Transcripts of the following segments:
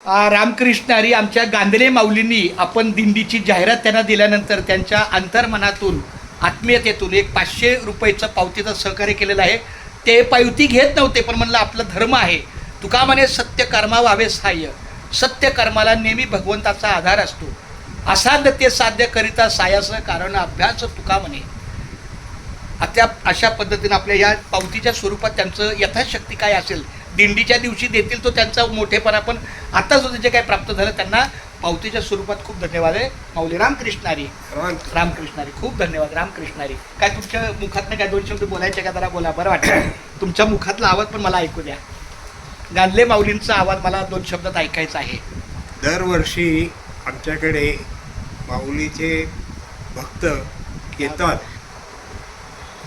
रामकृष्ण हरी. आमच्या गांधले माऊलींनी आपण दिंडीची जाहिरात त्यांना दिल्यानंतर त्यांच्या अंतर्मनातून आत्मीयतेतून एक 500 रुपयाचं पावतीचं सहकार्य केलेलं आहे. ते पावती घेत नव्हते, पण म्हणलं आपलं धर्म आहे. तुका म्हणे सत्य कर्मा व्हावे सहाय्य. सत्य कर्माला नेहमी भगवंताचा आधार असतो. असाध्य ते साध्य करिता सायास कारण अभ्यास तुका म्हणे. अशा पद्धतीनं आपल्या या पावतीच्या स्वरूपात त्यांचं यथाशक्ती काय असेल दिंडीच्या दिवशी देतील तो त्यांचा मोठेपणा, पण आता जो जे काय प्राप्त झालं त्यांना पावतीच्या स्वरूपात खूप धन्यवाद आहे. माऊली रामकृष्ण हरी. रामकृष्ण हरी. खूप धन्यवाद. रामकृष्ण हरी. काय तुमच्या मुखातनं काय 2 शब्द बोलायचे का? जरा बोला, बरं वाटतं. तुमच्या मुखातला आवाज पण मला ऐकू द्या. गांधले माऊलींचा आवाज मला 2 शब्दात ऐकायचा आहे. दरवर्षी आमच्याकडे माऊलीचे भक्त येतात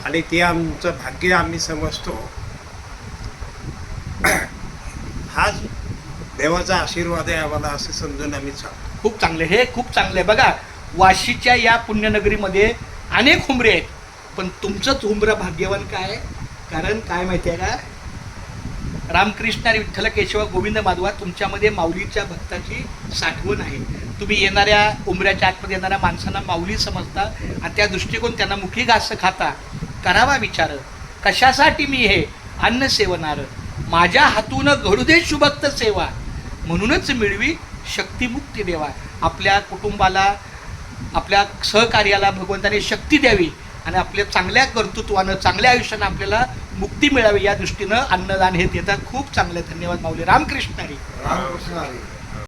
आणि ते आमचं भाग्य आम्ही समजतो. हाच देवाचा आशीर्वाद आहे आम्हाला असं समजून आम्ही चालतो. खूप चांगले, हे खूप चांगले आहे. बघा, वाशीच्या या पुण्यनगरीमध्ये अनेक हुंबरे आहेत, पण तुमचंच हुंबरं भाग्यवान काय? कारण काय माहिती आहे का, रामकृष्ण आणि विठ्ठल केशव गोविंद माधवा तुमच्यामध्ये माऊलीच्या भक्ताची साठवण आहे. तुम्ही येणाऱ्या उंबऱ्याच्या आतमध्ये येणाऱ्या माणसांना माऊली समजता आणि त्या दृष्टिकोन त्यांना मुखी घास खाता. करावा विचार कशासाठी मी हे अन्न सेवनार, माझ्या हातून घडू दे शुभक्त सेवा, म्हणूनच मिळवी शक्तिमुक्ती देवा. आपल्या कुटुंबाला, आपल्या सहकार्याला भगवंताने शक्ती द्यावी आणि आपल्या चांगल्या कर्तृत्वानं, चांगल्या आयुष्यानं आपल्याला मुक्ती मिळावी या दृष्टीनं अन्नदान हे देतात. खूप चांगलं. धन्यवाद माऊली. रामकृष्ण हरी. रामकृष्ण हरी.